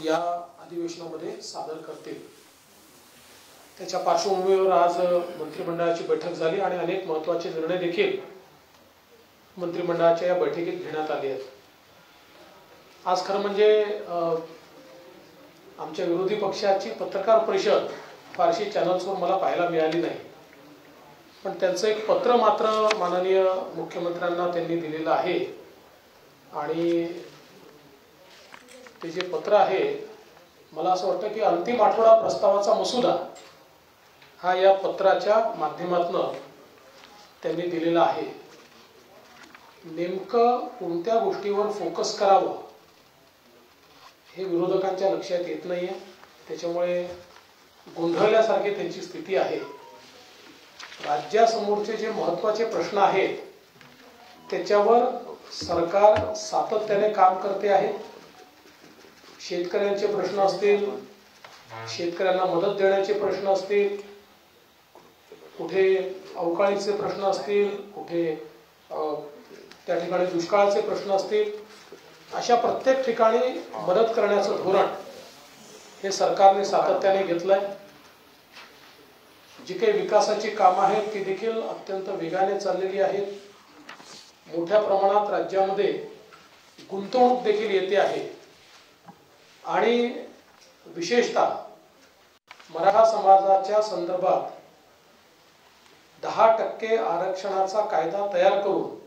या अधिवेशनामध्ये सादर करतील। त्याच्या पार्श्वभूमीवर आज मंत्रिमंडळाची बैठक झाली आणि अनेक महत्त्वाचे निर्णय देखील मंत्रिमंडळाच्या या बैठकीत घेण्यात आले आहेत। आज खरं म्हणजे आमच्या विरोधी पक्षाची पत्रकार परिषद फारशी चॅनल्सवर मला पाहायला मिळाली नाही, पण त्यांचं एक पत्र मात्र माननीय मुख्यमंत्र्यांना त्यांनी दिलेलं आहे आणि ते जे पत्र आहे मला असं वाटतं की अंतिम आठवडा प्रस्तावाचा मसुदा हा या पत्राच्या माध्यमातून त्यांनी दिलेला आहे। नेमकं कोणत्या गोष्टीवर फोकस करावं हे विरोधकांच्या लक्षात येत नाहीये, त्याच्यामुळे गोंधळल्यासारखी त्यांची स्थिती आहे। राज्यासमोरचे जे महत्त्वाचे प्रश्न आहेत त्याच्यावर सरकार सातत्याने काम करते आहे। शेतकऱ्यांचे प्रश्न असतील, शेतकऱ्यांना मदत देण्याचे प्रश्न असतील, कुठे अवकाळीचे प्रश्न असतील, कुठे त्या ठिकाणी दुष्काळाचे प्रश्न असतील, अशा प्रत्येक ठिकाणी मदत करण्याचं धोरण हे सरकारने सातत्याने घेतलंय। जी काही विकासाची कामं आहेत ती देखील अत्यंत वेगाने चाललेली आहेत। मोठ्या प्रमाणात राज्यामध्ये गुंतवणूक देखील येते आहे आणि विशेषतः मराठा समाजाच्या संदर्भात 10% आरक्षणाचा कायदा तयार करून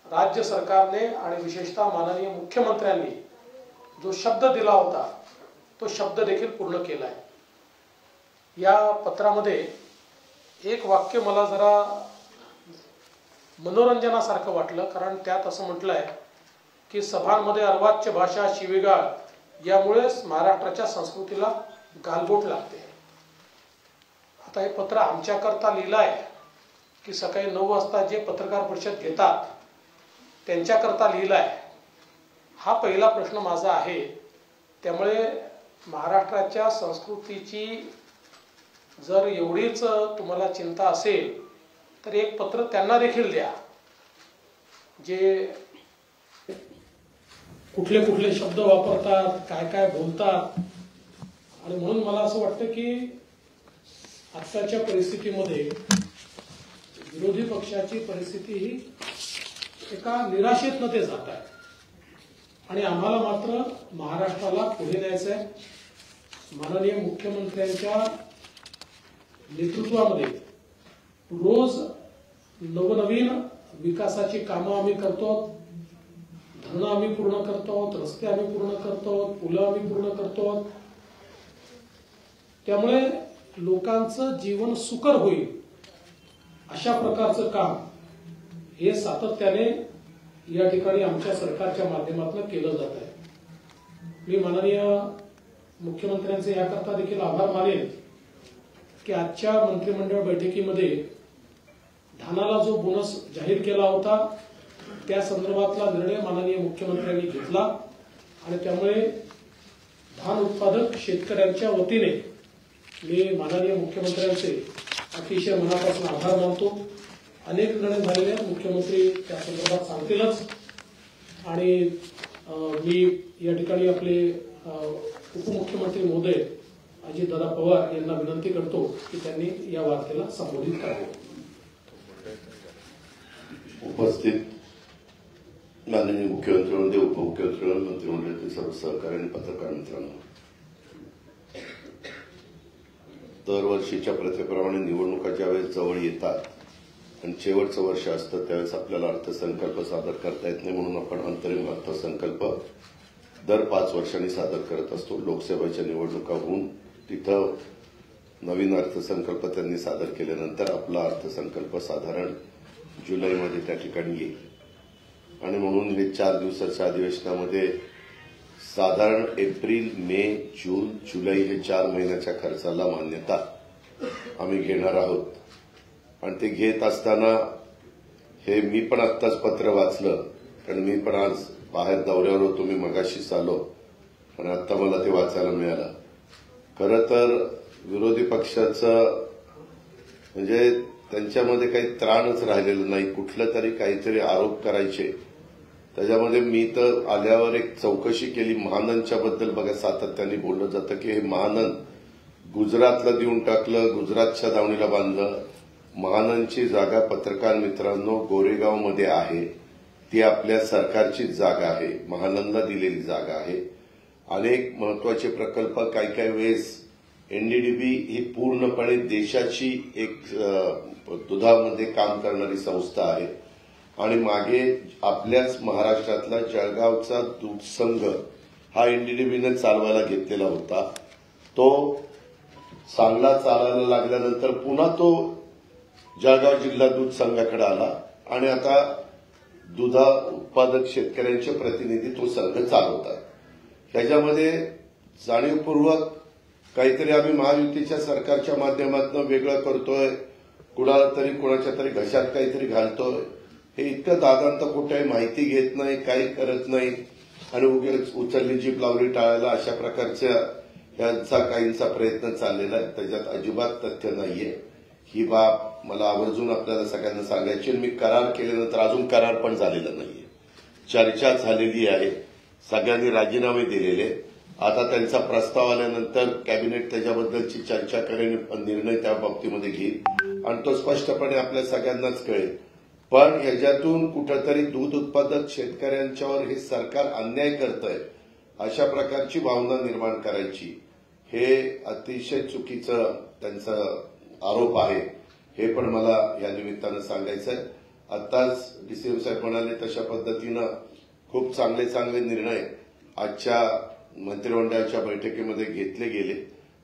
राज्य सरकारने आणि विशेषतः माननीय मुख्यमंत्र्यांनी जो शब्द दिला होता तो शब्द देखील पूर्ण केलाय। या पत्रामध्ये एक वाक्य मला जरा मनोरंजनासारखं वाटलं, कारण त्यात असं म्हटलंय की सभांमध्ये अर्वाच्य भाषा, शिवीगाळ यामुळेच महाराष्ट्राच्या संस्कृतीला गालबोट लागते। आता हे पत्र आमच्याकरता लिहिलंय की सकाळी 9 वाजता जे पत्रकार परिषद घेतात त्यांच्याकरता लिहिलंय, हा पहिला प्रश्न माझा आहे। त्यामुळे महाराष्ट्राच्या संस्कृतीची जर एवढीच तुम्हाला चिंता असेल तर एक पत्र त्यांना देखील द्या, जे कुठले कुठले शब्द वापरतात, काय काय बोलतात। आणि म्हणून मला असं वाटतं की आजच्या परिस्थितीमध्ये विरोधी पक्षाची परिस्थिती ही एका निराशेतनं ते जात आहे आणि आम्हाला मात्र महाराष्ट्राला पुढे न्यायचं आहे। माननीय मुख्यमंत्र्यांच्या नेतृत्वामध्ये रोज नवनवीन विकासाची कामं आम्ही करतो, धरणं आम्ही पूर्ण करतो, रस्ते आम्ही पूर्ण करतो, पुलं आम्ही पूर्ण करतो। त्यामुळे लोकांचं जीवन सुकर होईल अशा प्रकारचं काम हे सातत्याने या ठिकाणी आमच्या सरकारच्या माध्यमातून केलं जात आहे। मी माननीय मुख्यमंत्र्यांचे याकरता देखील आभार मानेन की आजच्या मंत्रिमंडळ बैठकीमध्ये धानाला जो बोनस जाहीर केला होता त्या संदर्भातला निर्णय माननीय मुख्यमंत्र्यांनी घेतला आणि त्यामुळे धान उत्पादक शेतकऱ्यांच्या वतीने मी माननीय मुख्यमंत्र्यांचे अतिशय मनापासून आभार मानतो। अनेक निर्णय झालेले आहेत, मुख्यमंत्री त्या संदर्भात सांगतीलच आणि मी या ठिकाणी आपले उपमुख्यमंत्री महोदय अजितदादा पवार यांना विनंती करतो की त्यांनी या वार्तेला संबोधित करावे। उपस्थित माननीय मुख्यमंत्री महोदय, उपमुख्यमंत्री, मंत्रिमंडळातील सर्व सहकारी आणि पत्रकार मित्रांनो, दरवर्षीच्या प्रथेप्रमाणे निवडणुका ज्यावेळेस जवळ येतात आणि शेवटचं वर्ष असतं त्यावेळेस आपल्याला अर्थसंकल्प सादर करता येत नाही, म्हणून आपण अंतरिम अर्थसंकल्प दर 5 वर्षांनी सादर करत असतो। लोकसभेच्या निवडणुका होऊन तिथं नवीन अर्थसंकल्प त्यांनी सादर केल्यानंतर आपला अर्थसंकल्प साधारण जुलैमध्ये त्या ठिकाणी येईल आणि म्हणून हे 4 दिवसाच्या अधिवेशनामध्ये साधारण एप्रिल, मे, जून, जुलै हे 4 महिन्याच्या खर्चाला मान्यता आम्ही घेणार आहोत। आणि ते घेत असताना हे मी पण आत्ताच पत्र वाचलं, कारण मी पण आज बाहेर दौऱ्यावर होतो, मी मगाशीच आलो आणि आता मला ते वाचायला मिळालं। खरं तर विरोधी पक्षाचं म्हणजे त्यांच्यामध्ये काही त्राणच राहिलेलं नाही, कुठलं तरी काहीतरी आरोप करायचे त्याच्यामध्ये मी तर आल्यावर एक चौकशी केली महानंदच्या बद्दल. बघा, सातत्याने बोललं जातं की हे महानंद गुजरातला देऊन टाकलं, गुजरातच्या दावणीला बांधलं. महानंदची जागा पत्रकार मित्रांनो गोरेगावमध्ये आहे. ती आपल्या सरकारची जागा आहे, महानंदला दिलेली जागा आहे. अनेक महत्वाचे प्रकल्प काही वेळेस एनडीडीबी ही पूर्णपणे देशाची एक दुधामध्ये काम करणारी संस्था आहे आणि मागे आपल्याच महाराष्ट्रातला जळगावचा दूध संघ हा एनडीडीबीने चालवायला घेतलेला होता. तो चांगला चालायला लागल्यानंतर पुन्हा तो जळगाव जिल्हा दूध संघाकडे आला आणि आता दुधा उत्पादक शेतकऱ्यांचे प्रतिनिधी तो संघ चालवतात. त्याच्यामध्ये जाणीवपूर्वक काहीतरी आम्ही महायुतीच्या सरकारच्या माध्यमातून वेगळं करतोय, कुणाला तरी कुणाच्या तरी घशात काहीतरी घालतोय, हे इतकं दादांत कुठे माहिती घेत नाही, काही करत नाही आणि उगेच उचलली जीभ लावली टाळायला अशा प्रकारच्या यांचा काहींचा प्रयत्न चाललेला आहे. त्याच्यात अजिबात तथ्य नाहीये. ही बाब मला आवर्जून आपल्याला सगळ्यांना सांगायची. मी करार केल्यानंतर अजून करार पण झालेला नाहीये. चर्चा झालेली आहे, सगळ्यांनी राजीनामे दिलेले. आता त्यांचा प्रस्ताव आल्यानंतर कॅबिनेट त्याच्याबद्दलची चर्चा करेल, निर्णय त्या बाबतीमध्ये घेईल आणि तो स्पष्टपणे आपल्या सगळ्यांनाच कळेल. पण याच्यातून कुठंतरी दूध उत्पादक शेतकऱ्यांच्यावर हे सरकार अन्याय करतंय अशा प्रकारची भावना निर्माण करायची, हे अतिशय चुकीचं त्यांचा आरोप आहे. हे पण मला या निमित्तानं सांगायचं आहे. आताच डीसीएम साहेब म्हणाले तशा पद्धतीनं खूप चांगले निर्णय आजच्या मंत्रिमंडळाच्या बैठकीमध्ये घेतले गेले.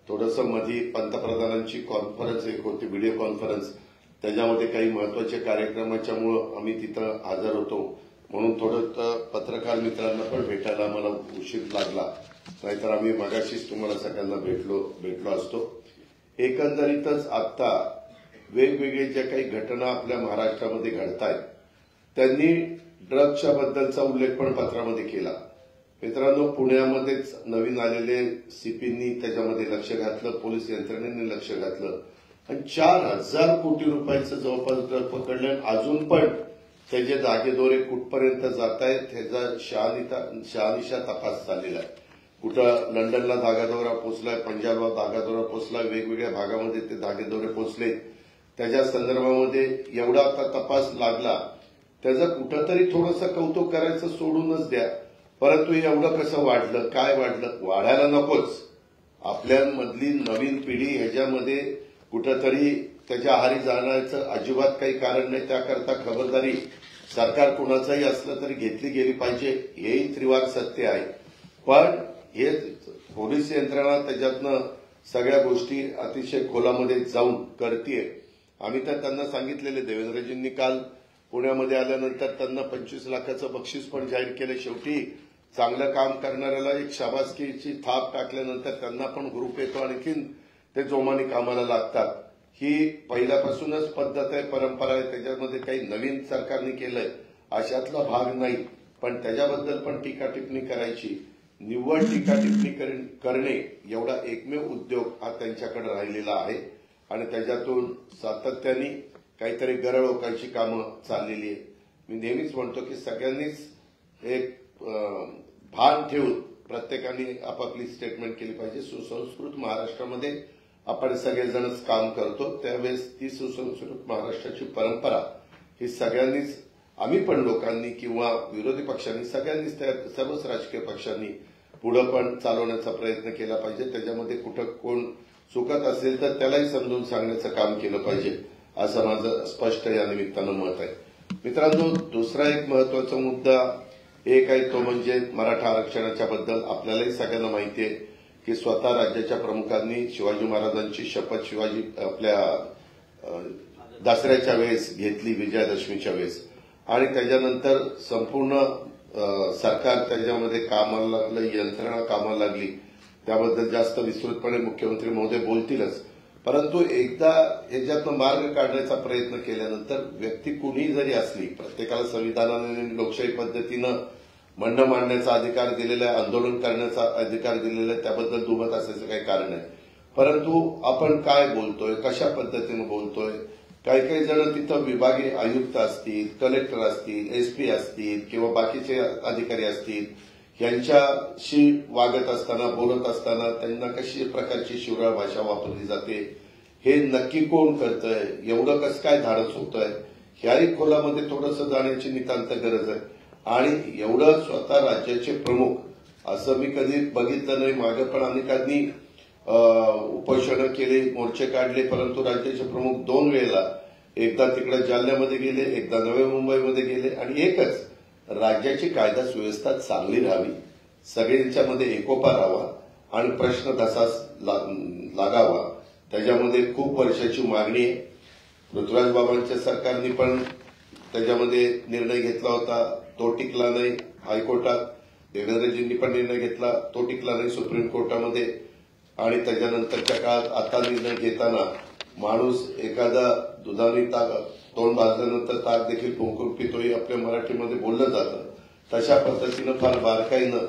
थोडंसं मधी पंतप्रधानांची कॉन्फरन्स एक होती, व्हिडिओ कॉन्फरन्स, त्याच्यामध्ये काही महत्वाच्या कार्यक्रमाच्यामुळं आम्ही तिथं हजर होतो म्हणून थोडं पत्रकार मित्रांना पण भेटायला आम्हाला उशीर लागला, नाहीतर आम्ही मगाशीच तुम्हाला सगळ्यांना भेटलो असतो. एकंदरीतच आता वेगवेगळे ज्या काही घटना आपल्या महाराष्ट्रामध्ये घडतायत, त्यांनी ड्रग्सच्या बद्दलचा उल्लेख पण पत्रामध्ये केला. मित्रांनो, पुण्यामध्येच नवीन आलेले सीपींनी त्याच्यामध्ये लक्ष घातलं, पोलीस यंत्रणेने लक्ष घातलं आणि 4,000 कोटी रुपयांचं जवळपास ड्रग पकडलं. अजून पण त्याचे धागेदोरे कुठपर्यंत जात आहेत ह्याचा शहानिशा तपास चाललेला आहे. कुठं लंडनला धागादोरा पोचलाय, पंजाबला धागादोरा पोचलाय, वेगवेगळ्या भागामध्ये ते धागेदोरे पोचले. त्याच्या संदर्भामध्ये एवढा आता तपास लागला, त्याचं कुठंतरी थोडंसं कौतुक करायचं सोडूनच द्या. परंतु एवढं कसं वाढलं, काय वाढलं, वाढायला नकोच. आपल्यामधली नवीन पिढी ह्याच्यामध्ये कुठंतरी त्याच्या आहारी जाण्याचं अजिबात काही कारण नाही. त्याकरता खबरदारी सरकार कुणाचंही असलं तरी घेतली गेली पाहिजे, हेही त्रिवार सत्य आहे. पण हे पोलीस यंत्रणा त्याच्यातनं सगळ्या गोष्टी अतिशय खोलामध्ये जाऊन करतीये. आम्ही तर त्यांना सांगितलेले, देवेंद्रजींनी काल पुण्यामध्ये आल्यानंतर त्यांना 25 लाखाचं बक्षीस पण जाहीर केलं. शेवटी चांगलं काम करणाऱ्याला एक शाबासकीची थाप टाकल्यानंतर त्यांना पण ग्रुप येतो, आणखीन ते जोमाने कामाला लागतात. ही पहिल्यापासूनच पद्धत आहे, परंपरा आहे. त्याच्यामध्ये काही नवीन सरकारने केलंय अशातला भाग नाही. पण त्याच्याबद्दल पण टीका टिप्पणी करायची, निव्वळ टीका टिप्पणी करणे एवढा एकमेव उद्योग हा त्यांच्याकडे राहिलेला आहे आणि त्याच्यातून सातत्याने काहीतरी गरळोकांची कामं चाललेली आहे. मी नेहमीच म्हणतो की सगळ्यांनीच एक भान ठेवून प्रत्येकाने आपापली स्टेटमेंट केली पाहिजे. सुसंस्कृत महाराष्ट्रामध्ये आपण सगळेजणच काम करतो, त्यावेळेस ती सुसंस्कृत महाराष्ट्राची परंपरा ही सगळ्यांनीच, आम्ही पण लोकांनी किंवा विरोधी पक्षांनी, सगळ्यांनीच, सर्वच राजकीय पक्षांनी पुढे पण चालवण्याचा प्रयत्न केला पाहिजे. त्याच्यामध्ये कुठं कोण चुकत असेल तर त्यालाही समजून सांगण्याचं काम केलं पाहिजे, असं माझं स्पष्ट या निमित्तानं मत आहे. मित्रांनो, दुसरा एक महत्वाचा मुद्दा एक आहे, तो म्हणजे मराठा आरक्षणाच्या बद्दल. आपल्यालाही सगळ्यांना माहिती आहे की स्वतः राज्याच्या प्रमुखांनी शिवाजी महाराजांची शपथ शिवाजी आपल्या दसऱ्याच्या वेळेस घेतली, विजयादशमीच्या वेळेस, आणि त्याच्यानंतर संपूर्ण सरकार त्याच्यामध्ये कामाला लागलं, यंत्रणा कामाला लागली. त्याबद्दल जास्त विस्तृतपणे मुख्यमंत्री महोदय बोलतीलच. परंतु एकदा ह्याच्यातनं मार्ग काढण्याचा प्रयत्न केल्यानंतर व्यक्ती कुणीही जरी असली, प्रत्येकाला संविधानाने लोकशाही पद्धतीनं म्हणणं मांडण्याचा अधिकार दिलेला आहे, आंदोलन करण्याचा अधिकार दिलेला आहे, त्याबद्दल दुमत असायचं काही कारण नाही. परंतु आपण काय बोलतोय, कशा पद्धतीनं बोलतोय, काही काही जण तिथं विभागीय आयुक्त असतील, कलेक्टर असतील, एसपी असतील किंवा बाकीचे अधिकारी असतील, यांच्याशी वागत असताना बोलत असताना त्यांना कशी प्रकारची शिवराळ भाषा वापरली जाते हे नक्की कोण करतंय, एवढं कसं काय धाडस होतंय, ह्याही खोलामध्ये थोडंसं जाण्याची नितांत गरज आहे. आणि एवढं स्वतः राज्याचे प्रमुख असं मी कधी बघितलं नाही. मागे पण अनेकांनी उपोषणं केले, मोर्चे काढले, परंतु राज्याचे प्रमुख 2 वेळेला, एकदा तिकडे जालन्यामध्ये गेले, एकदा नवी मुंबईमध्ये गेले आणि एकच, राज्याची कायदा सुव्यवस्था चांगली राहावी, सगळ्यांच्यामध्ये एकोपा राहावा आणि प्रश्न तसाच लागावा, त्याच्यामध्ये खूप वर्षाची मागणी आहे. पृथ्वीराज बाबांच्या सरकारने पण त्याच्यामध्ये निर्णय घेतला होता, तो टिकला नाही हायकोर्टात. देवेंद्रजींनी पण निर्णय घेतला, तो टिकला नाही सुप्रीम कोर्टामध्ये. आणि त्याच्यानंतरच्या काळात आता निर्णय घेताना माणूस एखादा दुधाने तोंड भाजल्यानंतर ताक देखील फुंकून पितोही आपल्या मराठीमध्ये बोललं जातं. तशा पद्धतीनं फार बारकाईनं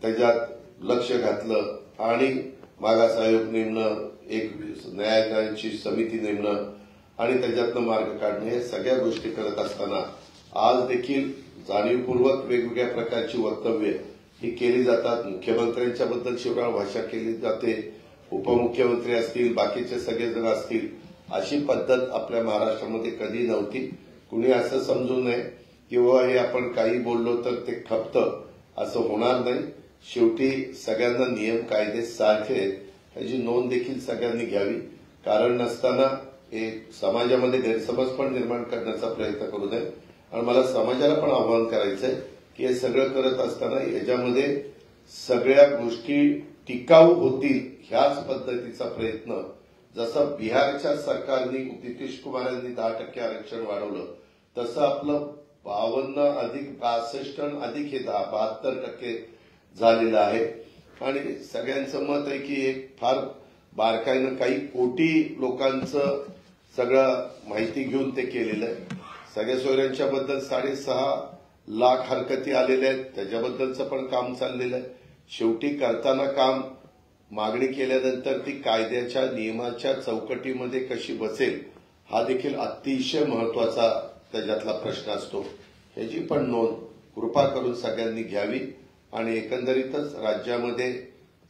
त्याच्यात लक्ष घातलं आणि मागास आयोग नेमणं, एक न्यायालयाची समिती नेमणं आणि त्याच्यातनं मार्ग काढणं, हे सगळ्या गोष्टी करत असताना आज देखील जाणीवपूर्वक वेगवेगळ्या प्रकारची वक्तव्य ही केली जातात. मुख्यमंत्र्यांच्या बद्दल शिवराळ भाषा केली जाते, उपमुख्यमंत्री असतील, बाकीचे सगळेजण असतील. अशी पद्धत आपल्या महाराष्ट्रामध्ये कधी नव्हती. कुणी असं समजू नये किंवा हे आपण काही बोललो तर ते खपतं, असं होणार नाही. शेवटी सगळ्यांना नियम कायदे सारखे आहेत ह्याची नोंद देखील सगळ्यांनी घ्यावी. कारण नसताना एक समाजामध्ये गैरसमज पण निर्माण करण्याचा प्रयत्न करू नये. आणि मला समाजाला पण आवाहन करायचंय की हे सगळं करत असताना याच्यामध्ये सगळ्या गोष्टी टिकाऊ होतील ह्याच पद्धतीचा प्रयत्न, जसं बिहारच्या सरकारने नितीश कुमार यांनी 10% आरक्षण वाढवलं, तसं आपलं 52 अधिक 62 अधिक हे 72% झालेलं आहे. आणि सगळ्यांचं मत आहे की एक फार बारकाईनं काही कोटी लोकांचं सगळं माहिती घेऊन ते केलेलं आहे. सगळ्या सोयऱ्यांच्या बद्दल 6.5 लाख हरकती आलेल्या आहेत, त्याच्याबद्दलचं पण काम चाललेलं आहे. शेवटी करताना काम मागणी केल्यानंतर ती कायद्याच्या नियमाच्या चौकटीमध्ये कशी बसेल हा देखील अतिशय महत्वाचा त्याच्यातला प्रश्न असतो. ह्याची पण नोंद कृपा करून सगळ्यांनी घ्यावी. आणि एकंदरीतच राज्यामध्ये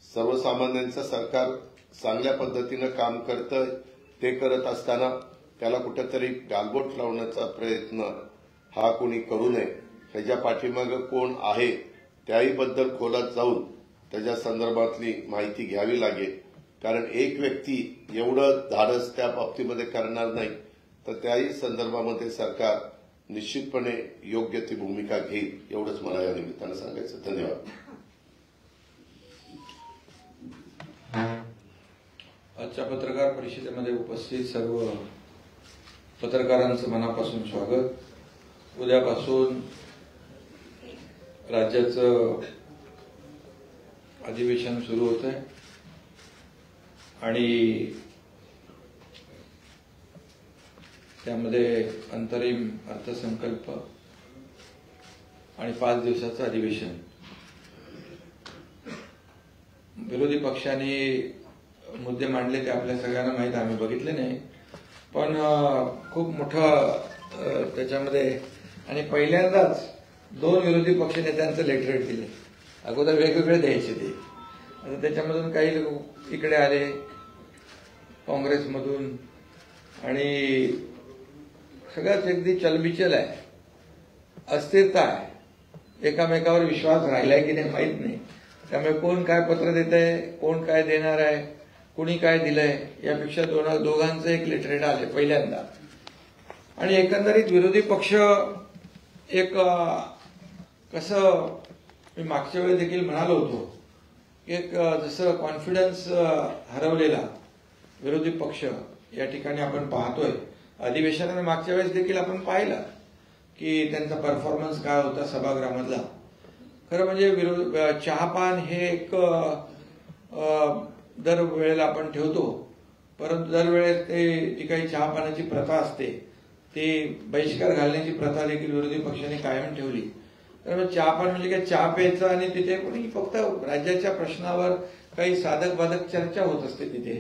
सर्वसामान्यांचं सरकार चांगल्या पद्धतीनं काम करतं, ते करत असताना त्याला कुठेतरी गालबोट लावण्याचा प्रयत्न हा कोणी करू नये. ह्याच्या पाठीमागं कोण आहे त्याही बद्दल खोलात जाऊन त्याच्या संदर्भातली माहिती घ्यावी लागेल. कारण एक व्यक्ती एवढं धाडस त्या बाबतीमध्ये करणार नाही, तर त्याही संदर्भामध्ये सरकार निश्चितपणे योग्य ती भूमिका घेईल. एवढंच मला या निमित्तानं सांगायचं. धन्यवाद. आजच्या पत्रकार परिषदेमध्ये उपस्थित सर्व पत्रकारांचं मनापासून स्वागत. उद्यापासून राज्याचं अधिवेशन सुरू होत आहे आणि त्यामध्ये अंतरिम अर्थसंकल्प आणि 5 दिवसाचं अधिवेशन. विरोधी पक्षांनी मुद्दे मांडले ते आपल्या सगळ्यांना माहीत, आम्ही बघितले नाही, पण खूप मोठं त्याच्यामध्ये. आणि पहिल्यांदाच 2 विरोधी पक्ष नेत्यांचं लेटरेट दिले. अगोदर वेगवेगळे द्यायचे ते. आता त्याच्यामधून काही लोक इकडे आले काँग्रेसमधून आणि सगळ्याच अगदी चलबिचल आहे, अस्थिरता आहे, एकामेकावर विश्वास राहिलाय की नाही माहीत नाही. त्यामुळे कोण काय पत्र देत आहे, कोण काय देणार आहे, कुणी काय दिलंय यापेक्षा दोघांचं एक लेटरेट आले पहिल्यांदा. आणि एकंदरीत विरोधी पक्ष एक कसं मी मागच्या वेळी देखील म्हणालो होतो, एक जसं कॉन्फिडन्स हरवलेला विरोधी पक्ष या ठिकाणी आपण पाहतोय. अधिवेशनाने मागच्या वेळेस देखील आपण पाहिलं की त्यांचा परफॉर्मन्स काय होता सभागृहामधला. खरं म्हणजे चहापान हे एक दरवेळेला आपण ठेवतो, परंतु दरवेळेस जी काही चहापानाची प्रथा असते ती बहिष्कार घालण्याची प्रथा देखील विरोधी पक्षाने कायम ठेवली. तर चहापान म्हणजे काय, चहा प्यायचं आणि तिथे कोणी फक्त राज्याच्या प्रश्नावर काही साधक बाधक चर्चा होत असते तिथे,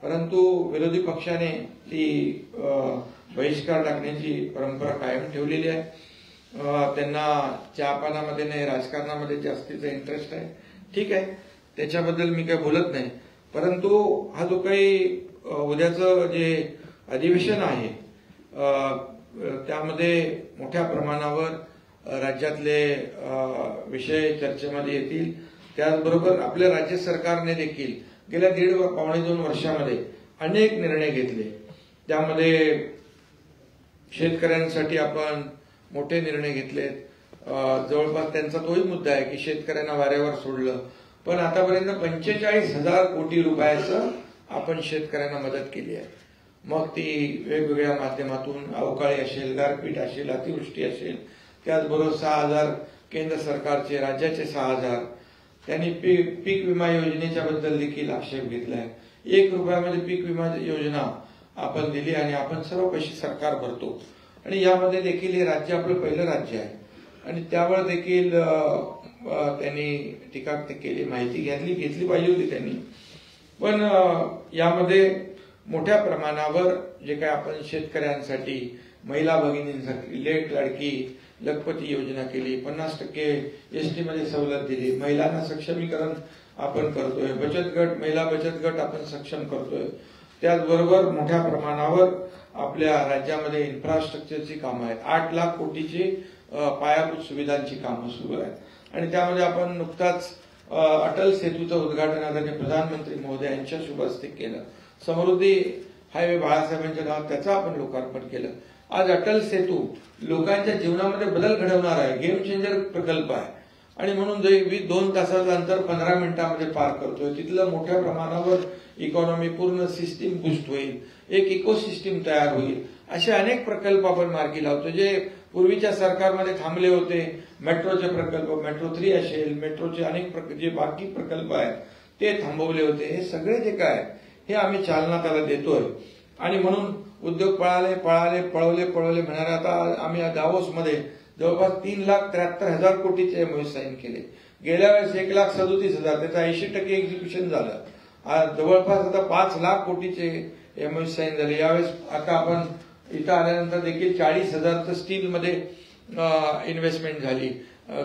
परंतु विरोधी पक्षाने ती बहिष्कार टाकण्याची परंपरा कायम ठेवलेली आहे. त्यांना चहापानामध्ये नाही, राजकारणामध्ये जास्तीचा इंटरेस्ट आहे. ठीक आहे, त्याच्याबद्दल मी काही बोलत नाही. परंतु हा जो काही उद्याचं जे अधिवेशन आहे त्यामध्ये मोठ्या प्रमाणावर राज्यातले विषय चर्चेमध्ये येतील. त्याचबरोबर आपल्या राज्य सरकारने देखील गेल्या 1.5-2 वर्षामध्ये अनेक निर्णय घेतले. त्यामध्ये शेतकऱ्यांसाठी आपण मोठे निर्णय घेतलेत. जवळपास त्यांचा तोही मुद्दा आहे की शेतकऱ्यांना वाऱ्यावर सोडलं, पण आतापर्यंत 45,000 कोटी रुपयाचं आपण शेतकऱ्यांना मदत केली आहे. मग ती वेगवेगळ्या माध्यमातून अवकाळी असेल, गारपीट असेल, अतिवृष्टी असेल, त्याचबरोबर 6,000 केंद्र सरकारचे, राज्याचे 6,000. त्यांनी पीक विमा योजनेच्या बद्दल देखील आक्षेप घेतलाय. 1 रुपयामध्ये पीक विमा योजना आपण दिली आणि आपण सर्व पैसे सरकार भरतो. आणि यामध्ये देखील हे राज्य आपलं पहिलं राज्य आहे आणि त्यावर देखील त्यांनी टीका केली. माहिती घेतली पाहिजे होती त्यांनी. पण यामध्ये मोठ्या प्रमाणावर जे काय आपण शेतकऱ्यांसाठी, महिला भगिनींसाठी लेट लाडकी लखपती योजना केली, 50% एसटी मध्ये सवलत दिली, महिलांना सक्षमीकरण आपण करतोय, बचत गट, महिला बचत गट आपण सक्षम करतोय. त्याचबरोबर मोठ्या प्रमाणावर आपल्या राज्यामध्ये इन्फ्रास्ट्रक्चरची कामं आहेत. 8 लाख कोटीची पायाभूत सुविधांची कामं सुरू आहेत आणि त्यामध्ये आपण नुकताच अटल सेतूचं उद्घाटन आदरणीय प्रधानमंत्री महोदय यांच्या शुभ हस्ते केलं. समृद्धी हायवे बाळासाहेबांच्या गावात त्याचं आपण लोकार्पण केलं. आज अटल सेतू लोकांच्या जीवनामध्ये बदल घडवणार आहे, गेम चेंजर प्रकल्प आहे आणि म्हणून जे 2 तासाचं अंतर 15 मिनिटांमध्ये पार करतोय. तिथलं मोठ्या प्रमाणावर इकॉनॉमी, पूर्ण सिस्टीम बूस्ट होईल, एक इकोसिस्टीम तयार होईल. असे अनेक प्रकल्प आपण मार्गी लावतो जे पूर्वीच्या सरकारमध्ये थांबले होते. मेट्रोचे प्रकल्प, मेट्रो 3 असेल, मेट्रोचे अनेक जे बाकी प्रकल्प आहेत ते थांबवले होते. हे सगळे जे काय हे आम्ही चालना त्याला देतोय आणि म्हणून उद्योग पळवले म्हणाले. आता आम्ही दावोसमध्ये जवळपास 3,73,000 कोटीचे एमओयू साईन केले. गेल्या वेळेस 1,37,000, त्याचं 80% एक्झिक्युशन झालं. आज जवळपास आता 5 लाख कोटीचे एमओयू साईन झाले. यावेळेस आता आपण इथं आल्यानंतर देखील 40,000चं स्टीलमध्ये इन्व्हेस्टमेंट झाली.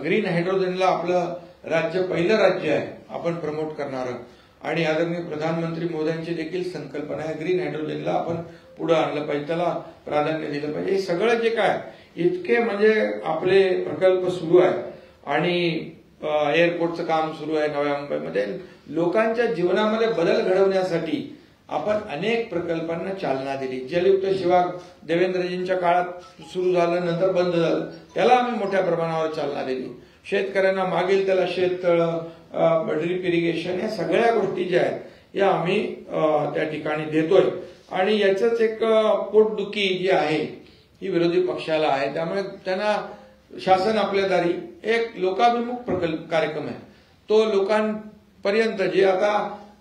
ग्रीन हायड्रोजनला आपलं राज्य पहिलं राज्य आहे आपण प्रमोट करणारं आणि आदरणीय प्रधानमंत्री मोदींची देखील संकल्पना आहे ग्रीन हायड्रोजनला आपण पुढे आणलं पाहिजे, त्याला प्राधान्य दिलं पाहिजे. हे सगळं जे काय इतके म्हणजे आपले प्रकल्प सुरू आहे आणि एअरपोर्टचं काम सुरू आहे नव्या मुंबईमध्ये. लोकांच्या जीवनामध्ये बदल घडवण्यासाठी आपण अनेक प्रकल्पांना चालना दिली. जलयुक्त शिवार देवेंद्रजींच्या काळात सुरू झालं, नंतर बंद झालं, त्याला आम्ही मोठ्या प्रमाणावर चालना दिली. शेतकऱ्यांना मागेल त्याला शेततळं, ड्रीप इरिगेशन, या सगळ्या गोष्टी ज्या आहेत या आम्ही त्या ठिकाणी देतोय आणि याचंच एक पोटदुखी जी आहे ही विरोधी पक्षाला आहे. त्यामुळे त्यांना शासन आपल्या दारी एक लोकाभिमुख प्रकल्प कार्यक्रम आहे, तो लोकांपर्यंत जे आता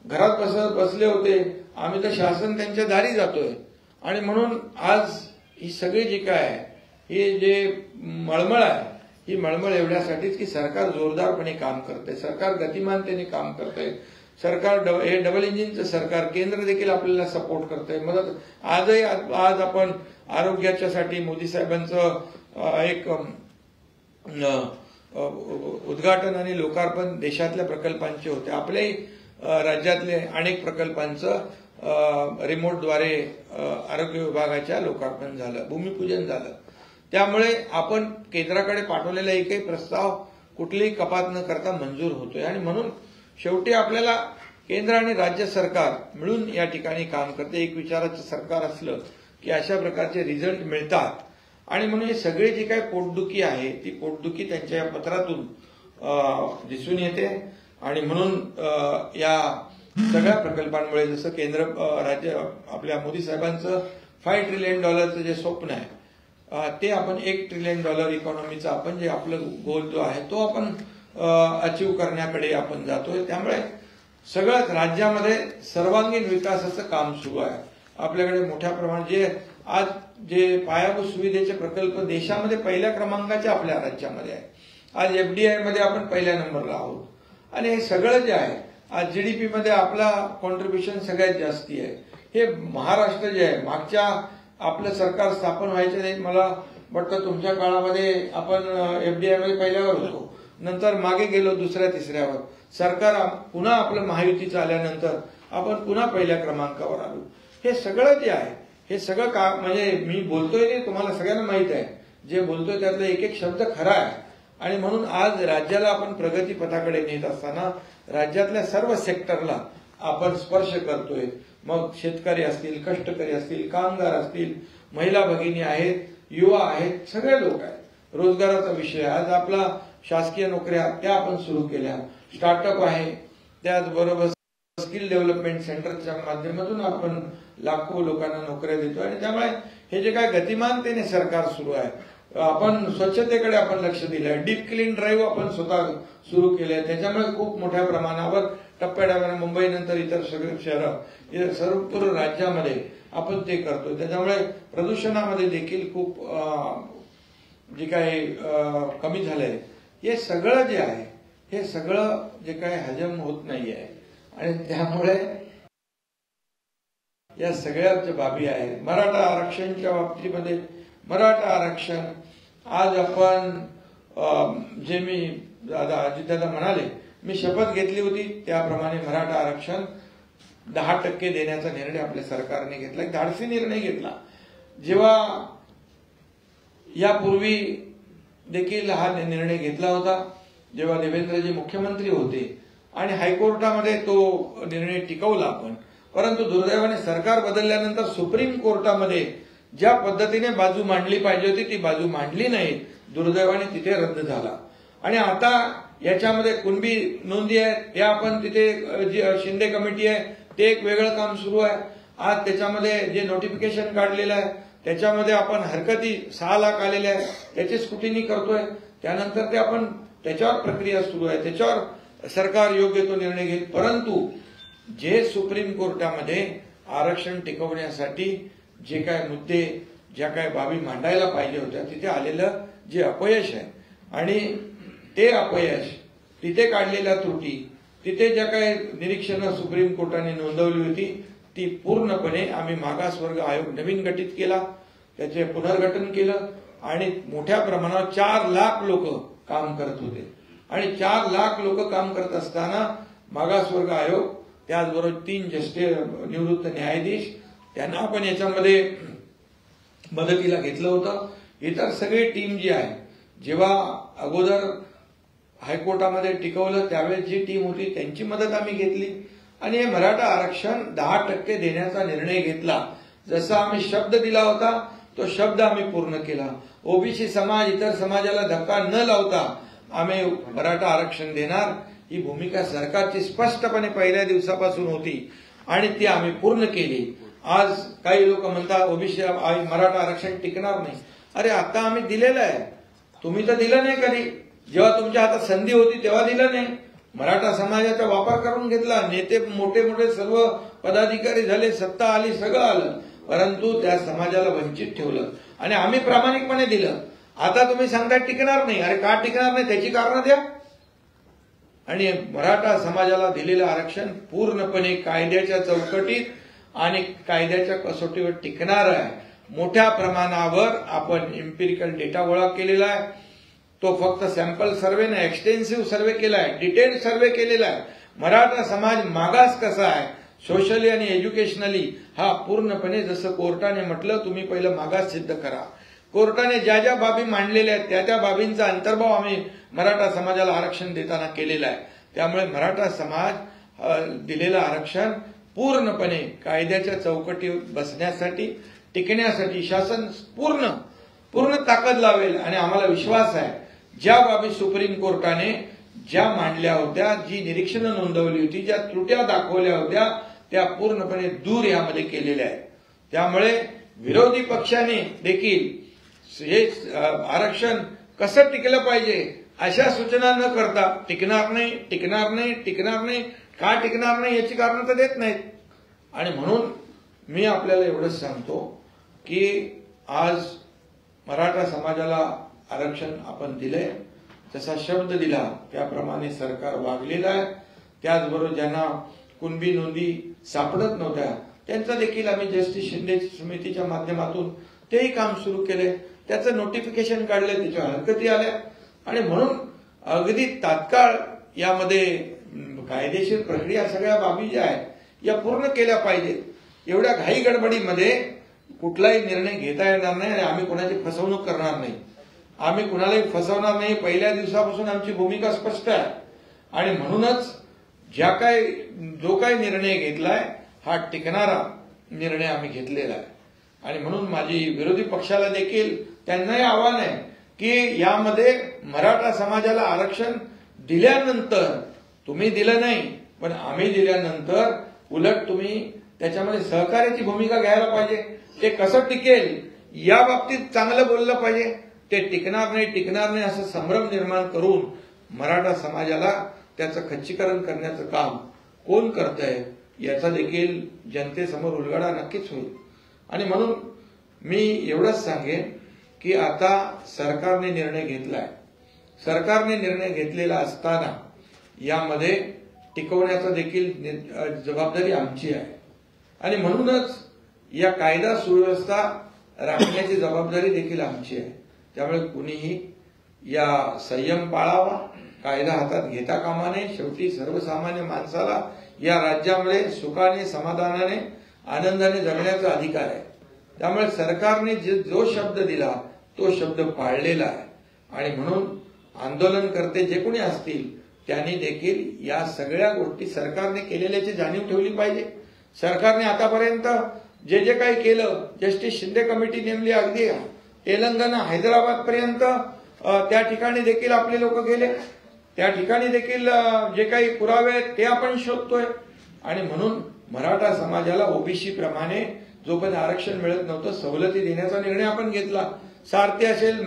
घरात बसले होते, आम्ही तर शासन त्यांच्या दारी जातोय आणि म्हणून आज ही सगळी जी काय आहे ही जे मळमळ आहे ही मळमळ एवढ्यासाठीच की सरकार जोरदारपणे काम करते, सरकार गतिमानतेने काम करते, सरकार हे डबल इंजिनचं सरकार, केंद्र देखील आपल्याला सपोर्ट करतंय, मदत. आज आपण आरोग्याच्यासाठी मोदी साहेबांचं एक उद्घाटन आणि लोकार्पण देशातल्या प्रकल्पांचे होते. आपल्याही राज्यातले अनेक प्रकल्पांचं रिमोटद्वारे आरोग्य विभागाच्या लोकार्पण झालं, भूमिपूजन झालं. त्यामुळे आपण केंद्राकडे पाठवलेला एकही प्रस्ताव कुठलीही कपात न करता मंजूर होतोय आणि म्हणून शेवटी आपल्याला केंद्र आणि राज्य सरकार मिळून या ठिकाणी काम करते. एक विचाराचं सरकार असलं की अशा प्रकारचे रिझल्ट मिळतात आणि म्हणून ही सगळी जी काही पोटदुखी आहे ती पोटदुखी त्यांच्या या पत्रातून दिसून येते आणि म्हणून या सगळ्या प्रकल्पांमुळे जसं केंद्र राज्य आपल्या मोदी साहेबांचं $5 ट्रिलियन जे स्वप्न आहे ते आपण $1 ट्रिलियन इकॉनॉमीचा आपण जे आपलं गोल जो आहे तो आपण अचीव करण्याकडे आपण जातोय. त्यामुळे सगळ्याच राज्यामध्ये सर्वांगीण विकासाचं काम सुरू आहे. आपल्याकडे मोठ्या प्रमाणात आज जे पायाभूत सुविधेचे प्रकल्प देशामध्ये पहिल्या क्रमांकाचे आपल्या राज्यामध्ये आहे. आज FDI मध्ये आपण पहिल्या नंबरला आहोत आणि हे सगळं जे आहे आज जीडीपी मध्ये आपला कॉन्ट्रीब्युशन सगळ्यात जास्ती आहे. हे महाराष्ट्र जे आहे, मागच्या आपलं सरकार स्थापन व्हायच्या नाही, मला वाटतं तुमच्या काळामध्ये आपण FDI मध्ये पहिल्यावर होतो, नंतर मागे गेलो दुसऱ्या तिसऱ्यावर. सरकार पुन्हा आपलं महायुतीचं आल्यानंतर आपण पुन्हा पहिल्या क्रमांकावर आलो. हे सगळं जे आहे, हे सगळं का म्हणजे मी बोलतोय ते तुम्हाला सगळ्यांना माहित आहे, जे बोलतोय त्यातला एक एक शब्द खरा आहे. आणि म्हणून आज राज्याला आपण प्रगती पथाकडे नेत असताना राज्यातल्या सर्व सेक्टरला आपण स्पर्श करतोय. मग शेतकरी असतील, कष्टकरी असतील, कामगार असतील, महिला भगिनी आहेत, युवा आहेत, सगळे लोक आहेत. रोजगाराचा विषय आज आपला शासकीय नोकऱ्या त्या आपण सुरू केल्या, स्टार्टअप आहे, त्याचबरोबर स्किल डेव्हलपमेंट सेंटरच्या माध्यमातून आपण लाखो लोकांना नोकऱ्या देतो. आणि त्यामुळे हे जे काय गतिमानतेने सरकार सुरू आहे, आपण स्वच्छतेकडे आपण लक्ष दिलंय, डीप क्लीन ड्राईव्ह आपण स्वतः सुरू केले, त्याच्यामुळे खूप मोठ्या प्रमाणावर टप्प्याटप्प्याने मुंबईनंतर इतर सगळे शहरं सर्व राज्यामध्ये आपण ते करतो. त्याच्यामुळे प्रदूषणामध्ये देखील खूप जे काही कमी झालंय. हे सगळं जे आहे, हे सगळं जे काही हजम होत नाहीये आणि त्यामुळे या सगळ्या ज्या बाबी आहेत. मराठा आरक्षणच्या बाबतीमध्ये मराठा आरक्षण आज आपण जे मी अजितदादा म्हणाले, मी शपथ घेतली होती त्याप्रमाणे मराठा आरक्षण 10% देण्याचा निर्णय आपल्या सरकारने घेतला. एक धाडसी निर्णय घेतला. जेव्हा यापूर्वी देखील हा निर्णय घेतला होता, जेव्हा देवेंद्रजी मुख्यमंत्री होते आणि हायकोर्टामध्ये तो निर्णय टिकवला आपण, परंतु दुर्दैवाने सरकार बदलल्यानंतर सुप्रीम कोर्टामध्ये ज्या पद्धतीने बाजू मांडली पाहिजे होती ती बाजू मांडली नाही, दुर्दैवाने तिथे रद्द झाला. आणि आता याच्यामध्ये कुणबी नोंदी आहेत, त्या आपण तिथे शिंदे कमिटी आहे ते एक वेगळं काम सुरू आहे. आज त्याच्यामध्ये जे नोटिफिकेशन काढलेलं आहे त्याच्यामध्ये आपण हरकती 6 लाख आलेले आहे, त्याची स्क्रुटिनी करतोय. त्यानंतर ते आपण त्याच्यावर प्रक्रिया सुरू आहे, त्याच्यावर सरकार योग्य तो निर्णय घेईल. परंतु जे सुप्रीम कोर्टामध्ये आरक्षण टिकवण्यासाठी जे काय मुद्दे, ज्या काय बाबी मांडायला पाहिजे होत्या, तिथे आलेलं जे अपयश आहे आणि ते अपयश, तिथे काढलेल्या त्रुटी, तिथे ज्या काही निरीक्षणं सुप्रीम कोर्टाने नोंदवली होती ती पूर्णपणे आम्ही मागासवर्ग आयोग नवीन गठीत केला, त्याचे पुनर्गठन केलं आणि मोठ्या प्रमाणावर 4 लाख लोक काम करत होते. आणि 4 लाख लोक काम करत असताना मागासवर्ग आयोग, त्याचबरोबर 3 निवृत्त न्यायाधीश, त्यांना आपण याच्यामध्ये मदतीला घेतलं होतं. इतर सगळी टीम जी आहे, जेव्हा अगोदर हायकोर्टामध्ये टिकवलं त्यावेळेस जी टीम होती त्यांची मदत आम्ही घेतली आणि हे मराठा आरक्षण 10% देण्याचा निर्णय घेतला. जसा आम्ही शब्द दिला होता तो शब्द आम्ही पूर्ण केला. ओबीसी समाज, इतर समाजाला धक्का न लावता आम्ही मराठा आरक्षण देणार, ही भूमिका सरकारची स्पष्टपणे पहिल्या दिवसापासून होती आणि ती आम्ही पूर्ण केली. आज काही लोक म्हणतात ओबीसी मराठा आरक्षण टिकणार नाही. अरे आता आम्ही दिलेलं आहे, तुम्ही तर दिलं नाही कधी. जेव्हा तुमच्या हातात संधी होती तेव्हा दिलं नाही. मराठा समाजाचा वापर करून घेतला, नेते मोठे मोठे सर्व पदाधिकारी झाले, सत्ता आली, सगळं आलं, परंतु त्या समाजाला वंचित ठेवलं आणि आम्ही प्रामाणिकपणे दिलं. आता तुम्ही सांगता टिकणार नाही. अरे का टिकणार नाही त्याची कारणं द्या. आणि मराठा समाजाला दिलेलं आरक्षण पूर्णपणे कायद्याच्या चौकटीत आणि कायद्याच्या कसोटीवर टिकणार आहे. मोठ्या प्रमाणावर आपण एम्पिरिकल डेटा गोळा केलेला आहे. तो फक्त सॅम्पल सर्व्हे नाही, एक्सटेन्सिव्ह सर्व्हे केला आहे, डिटेल्ड सर्व्हे केलेला आहे. मराठा समाज मागास कसा आहे सोशली आणि एज्युकेशनली, हा पूर्णपणे जसं कोर्टाने म्हटलं तुम्ही पहिलं मागास सिद्ध करा. कोर्टाने ज्या ज्या बाबी मांडलेल्या आहेत त्या त्या बाबींचा अंतर्भाव आम्ही मराठा समाजाला आरक्षण देताना केलेला आहे. त्यामुळे मराठा समाज दिलेलं आरक्षण पूर्णपणे कायद्याच्या चौकटीवर बसण्यासाठी, टिकण्यासाठी शासन पूर्ण ताकद लावेल. आणि आम्हाला विश्वास आहे ज्या बाबी सुप्रीम कोर्टाने ज्या मांडल्या होत्या, जी निरीक्षणं नोंदवली होती, ज्या त्रुट्या दाखवल्या होत्या, त्या पूर्णपणे दूर यामध्ये केलेल्या आहेत. त्यामुळे विरोधी पक्षाने देखील हे आरक्षण कसं टिकलं पाहिजे अशा सूचना न करता टिकणार नाही, टिकणार नाही, टिकणार नाही, का टिकणार नाही याची कारणं तर देत नाहीत. आणि म्हणून मी आपल्याला एवढंच सांगतो की आज मराठा समाजाला आरक्षण आपण दिलंय, जसा शब्द दिला त्याप्रमाणे सरकार वागलेलं आहे. त्याचबरोबर ज्यांना कुणबी नोंदी सापडत नव्हत्या त्यांचा देखील आम्ही जस्टिस शिंदे समितीच्या माध्यमातून तेही काम सुरू केले, त्याचं नोटिफिकेशन काढले, त्याच्या हरकती आल्या आणि म्हणून अगदी तात्काळ यामध्ये कायदेशीर प्रक्रिया सगळ्या बाबी ज्या आहेत या पूर्ण केल्या पाहिजेत. एवढ्या घाई गडबडीमध्ये कुठलाही निर्णय घेता येणार नाही आणि आम्ही कोणाची फसवणूक करणार नाही, आम्ही कुणालाही फसवणार नाही. पहिल्या दिवसापासून आमची भूमिका स्पष्ट आहे आणि म्हणूनच जो काही निर्णय घेतलाय हा टिकणारा निर्णय आम्ही घेतलेला आहे. आणि म्हणून माझी विरोधी पक्षाला देखील त्यांनाही आव्हान आहे की यामध्ये मराठा समाजाला आरक्षण दिल्यानंतर तुम्ही दिलं नाही पण आम्ही दिल्यानंतर उलट तुम्ही त्याच्यामध्ये सहकार्याची भूमिका घ्यायला पाहिजे. ते कसं टिकेल या बाबतीत चांगलं बोललं पाहिजे. ते टिकणार नाही असं संभ्रम निर्माण करून मराठा समाजाला त्याचं खच्चीकरण करण्याचं काम कोण करतंय याचा देखील जनतेसमोर उलगडा नक्कीच होईल. आणि म्हणून मी एवढंच सांगेन की आता सरकारने निर्णय घेतलाय, सरकारने निर्णय घेतलेला असताना यामध्ये टिकवण्याचा देखील जबाबदारी आमची आहे आणि म्हणूनच या कायदा सुव्यवस्था राखण्याची जबाबदारी देखील आमची आहे. त्यामुळे कुणीही या संयम पाळावा, कायदा हातात घेता कामा नये. शेवटी सर्वसामान्य माणसाला या राज्यामध्ये सुखाने, समाधानाने, आनंदाने जगण्याचा अधिकार आहे. त्यामुळे सरकारने जो शब्द दिला तो शब्द पाळलेला आहे आणि म्हणून आंदोलनकर्ते जे कोणी असतील त्यांनी देखील या सगळ्या गोष्टी सरकारने केलेल्याची जाणीव ठेवली पाहिजे. सरकारने आतापर्यंत जे जे काही केलं, जस्टिस शिंदे कमिटी नेमली, अगदी तेलंगणा, हैदराबाद पर्यंत त्या ठिकाणी देखील आपले लोक गेले, त्या ठिकाणी देखील जे काही पुरावे आहेत ते आपण शोधतोय. आणि म्हणून मराठा समाजाला ओबीसी प्रमाणे जोपर्यंत आरक्षण मिळत नव्हतं सवलती देण्याचा निर्णय आपण घेतला. सारथी असेल,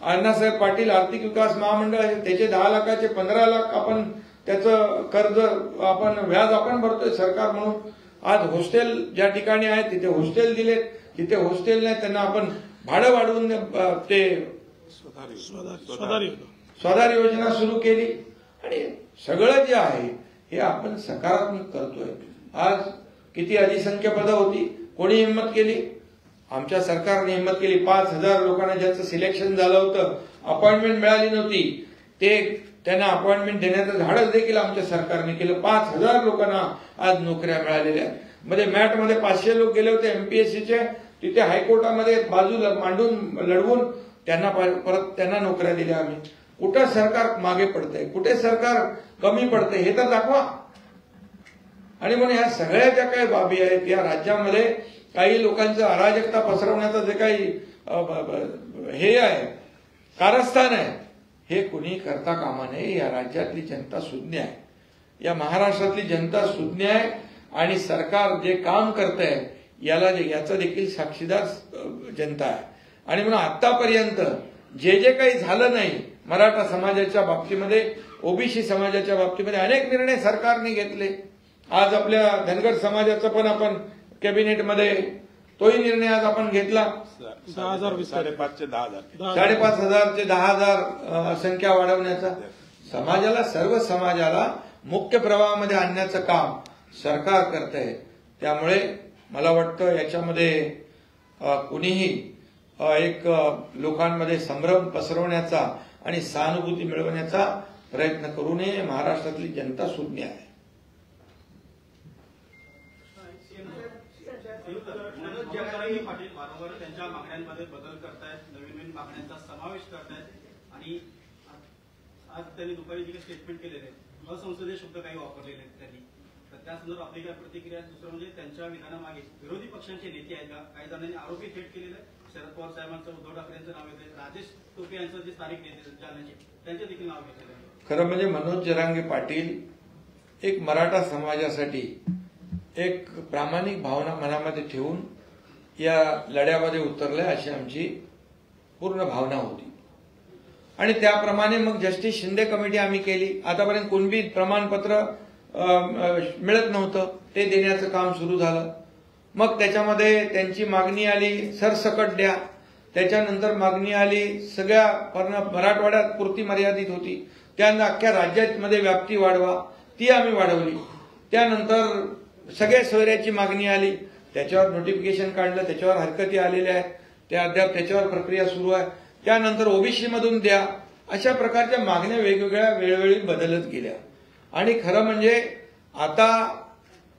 अण्णासाहेब पाटील आर्थिक विकास महामंडळ असेल, त्याचे 10 लाखाचे 15 लाख आपण त्याचं कर्ज आपण व्याज आपण भरतोय सरकार म्हणून. आज हॉस्टेल ज्या ठिकाणी आहेत तिथे हॉस्टेल दिलेत, जिथे हॉस्टेल नाही त्यांना आपण भाडं वाढवून ते स्वधार योजना सुरू केली आणि सगळं जे आहे हे आपण सकारात्मक करतोय. आज किती अधिसंख्य पदं होती, कोणी हिंमत केली? आमच्या सरकारने हिंमत केली. 5,000 लोकांना ज्याचं सिलेक्शन झालं होतं, अपॉइंटमेंट मिळाली नव्हती, त्यांना अपॉइंटमेंट देण्याचं धाडस देखील आमच्या सरकारने केलं. 5,000 लोकांना आज नोकऱ्या मिळालेल्या आहेत. मध्ये मॅटमध्ये 500 लोक गेले होते एमपीएससीचे, तिथे हायकोर्टामध्ये बाजू मांडून लढवून परत त्यांना नोकऱ्या दिल्या आम्ही. कुठं सरकार मागे पडतंय, कुठे सरकार कमी पडतंय हे तर दाखवा. आणि म्हणून ह्या सगळ्या ज्या काही बाबी आहेत या राज्यामध्ये काही लोकांचं अराजकता पसरवण्याचं जे काही हे आहे, कारस्थान आहे, हे कुणी करता कामा नये. या राज्यातली जनता सुज्ञ आहे, या महाराष्ट्रातली जनता सुज्ञ आहे आणि सरकार जे काम करतंय याचा देखील साक्षीदार जनता आहे. आणि म्हणून आतापर्यंत जे काही झालं नाही मराठा समाजाच्या बाबतीमध्ये, ओबीसी समाजाच्या बाबतीमध्ये अनेक निर्णय सरकारने घेतले. आज आपल्या धनगर समाजाचा पण आपण कॅबिनेटमध्ये तोही निर्णय आज आपण घेतला. 5,500 ते 10,000 5,500 ते 10,000 संख्या वाढवण्याचा, समाजाला, सर्व समाजाला मुख्य प्रवाहामध्ये आणण्याचं काम सरकार करतंय. त्यामुळे मला वाटतं याच्यामध्ये कुणीही एक लोकांमध्ये संभ्रम पसरवण्याचा आणि सहानुभूती मिळवण्याचा प्रयत्न करू नये. महाराष्ट्रातली जनता सुज्ञ आहे. पाटील वारंवार त्यांच्या मागण्यांमध्ये बदल करतायत, नवीन मागण्यांचा समावेश करतायत आणि आज त्यांनी दुपारी जे स्टेटमेंट केलेले असंसदीय शब्द काही वापरलेले आहेत त्यांनी, तर त्या संदर्भात आपली काय प्रतिक्रिया? दुसरं म्हणजे त्यांच्या विधानामागे विरोधी पक्षांचे नेते आहेत का? काही जणांनी आरोपी थेट केलेले आहेत. शरद पवार साहेबांचं, उद्धव ठाकरेंचं नाव येते, राजेश टोपे यांचं जे स्थानिक नेते जालन्याचे त्यांचे देखील नाव घेतलेलं आहे. खरं म्हणजे मनोज जरांगे पाटील एक मराठा समाजासाठी एक प्रामाणिक भावना मनामध्ये ठेवून या लढ्यामध्ये उतरले अशी आमची पूर्ण भावना होती आणि त्याप्रमाणे मग जस्टिस शिंदे कमिटी आम्ही केली. आतापर्यंत कुणबी प्रमाणपत्र मिळत नव्हतं, ते देण्याचं काम सुरू झालं. मग त्याच्यामध्ये त्यांची मागणी आली सरसकट द्या, त्याच्यानंतर मागणी आली सगळ्या मराठवाड्यात पुरती मर्यादित होती, त्यांना अख्ख्या राज्यामध्ये व्याप्ती वाढवा, ती आम्ही वाढवली. त्यानंतर सगळ्या सोयऱ्याची मागणी आली, त्याच्यावर नोटिफिकेशन काढलं, त्याच्यावर हरकती आलेल्या आहेत, त्या अद्याप त्याच्यावर प्रक्रिया सुरू आहे. त्यानंतर ओबीसी मधून द्या, अशा प्रकारच्या मागण्या वेगवेगळ्या वेळोवेळी बदलत गेल्या. आणि खरं म्हणजे आता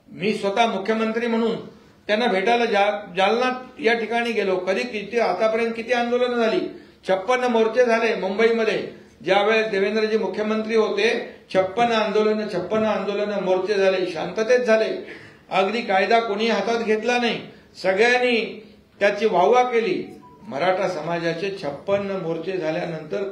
मी स्वतः मुख्यमंत्री म्हणून त्यांना भेटायला जालना या ठिकाणी गेलो. किती आतापर्यंत किती आंदोलनं झाली, 56 मोर्चे झाले मुंबईमध्ये. ज्यावेळेस देवेंद्रजी मुख्यमंत्री होते 56 आंदोलनं मोर्चे झाले, शांततेत झाले. अगदी कायदा कोणी हातात घेतला नाही, सगळ्यांनी त्याची वाहवा केली. मराठा समाजाचे 56 मोर्चे झाल्यानंतर